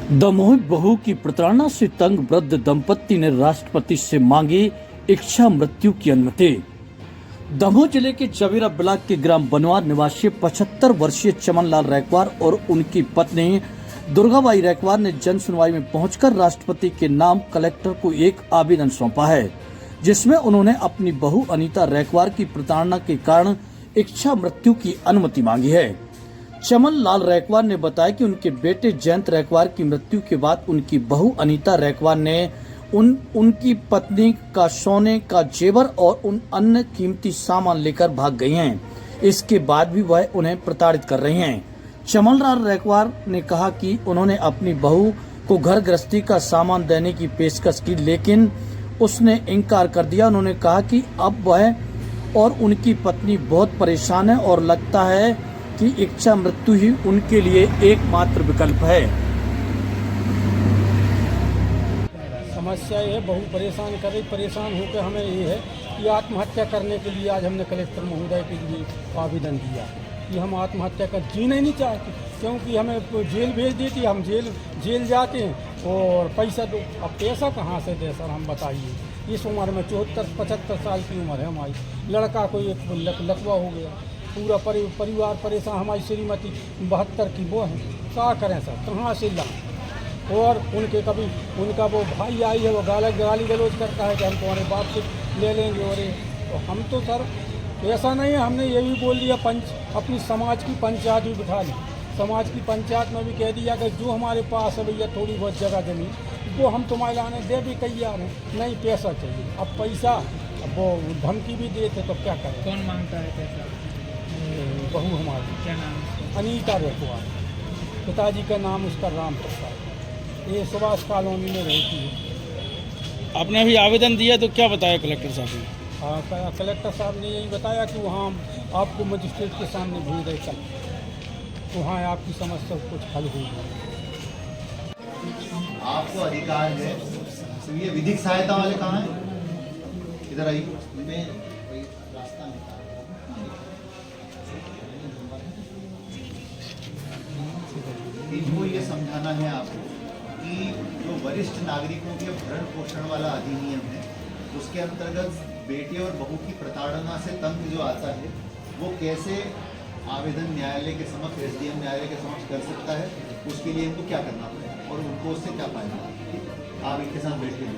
दमोह बहू की प्रताड़ना से तंग वृद्ध दंपत्ति ने राष्ट्रपति से मांगी इच्छा मृत्यु की अनुमति। दमोह जिले के चवेरा ब्लॉक के ग्राम बनवार निवासी 75 वर्षीय चमनलाल रैकवार और उनकी पत्नी दुर्गाबाई रैकवार ने जन सुनवाई में पहुंचकर राष्ट्रपति के नाम कलेक्टर को एक आवेदन सौंपा है, जिसमें उन्होंने अपनी बहू अनीता रैकवार की प्रताड़ना के कारण इच्छा मृत्यु की अनुमति मांगी है। चमनलाल रैकवार ने बताया कि उनके बेटे जयंत रैकवार की मृत्यु के बाद उनकी बहू अनीता रैकवार ने उनकी पत्नी का सोने का जेवर और उन अन्य कीमती सामान लेकर भाग गई हैं। इसके बाद भी वह उन्हें प्रताड़ित कर रही हैं। चमनलाल रैकवार ने कहा कि उन्होंने अपनी बहू को घर गृहस्थी का सामान देने की पेशकश की, लेकिन उसने इनकार कर दिया। उन्होंने कहा कि अब वह और उनकी पत्नी बहुत परेशान है और लगता है कि इच्छा मृत्यु ही उनके लिए एकमात्र विकल्प है। समस्या ये है, बहू परेशान कर रही, परेशान होकर हमें ये है कि आत्महत्या करने के लिए आज हमने कलेक्टर महोदय के लिए आवेदन दिया कि हम आत्महत्या कर जीना ही नहीं चाहते, क्योंकि हमें जेल भेज देती, हम जेल जाते हैं और पैसा दो। अब पैसा कहाँ से दे सर, हम बताइए। इस उम्र में 74-75 साल की उम्र है हमारी, लड़का को एक लकवा हो गया, पूरा परिवार परेशान, हमारी श्रीमती 72 की वो है, क्या करें सर, कहाँ से ला। और उनके कभी उनका वो भाई आई है, वो गाली गलौज करता है कि हम तुम्हारे बाप से ले लेंगे। और तो हम तो सर ऐसा नहीं है, हमने ये भी बोल दिया, अपनी समाज की पंचायत भी बिठा ली। समाज की पंचायत में भी कह दिया कि जो हमारे पास है भैया थोड़ी बहुत जगह जमीन वो हम तुम्हारे लाने दे भी तैयार हैं, नहीं पैसा चाहिए। अब पैसा, अब वो धमकी भी देते तो क्या करें। कौन मांगता है पैसा? बहू हमारी, क्या नाम? अनीता रैकवार, पिताजी का नाम उसका राम प्रसाद, ये सुभाष कॉलोनी में रहती है। आपने अभी आवेदन दिया तो क्या बताया कलेक्टर साहब ने? हाँ, कलेक्टर साहब ने यही बताया कि वहाँ आपको मजिस्ट्रेट के सामने भेज रहे, कल वहाँ आपकी समस्या कुछ हल होगी। आपको अधिकार है, तो ये विधिक सहायता वाले कहाँ हैं? इधर आइए। इनको ये समझाना है आपको कि जो वरिष्ठ नागरिकों के भरण पोषण वाला अधिनियम है, उसके अंतर्गत बेटे और बहू की प्रताड़ना से तंग जो आता है, वो कैसे आवेदन न्यायालय के समक्ष, एसडीएम न्यायालय के समक्ष कर सकता है, उसके लिए इनको क्या करना पड़ेगा और उनको उससे क्या फायदा। आप इनके साथ बैठे हैं।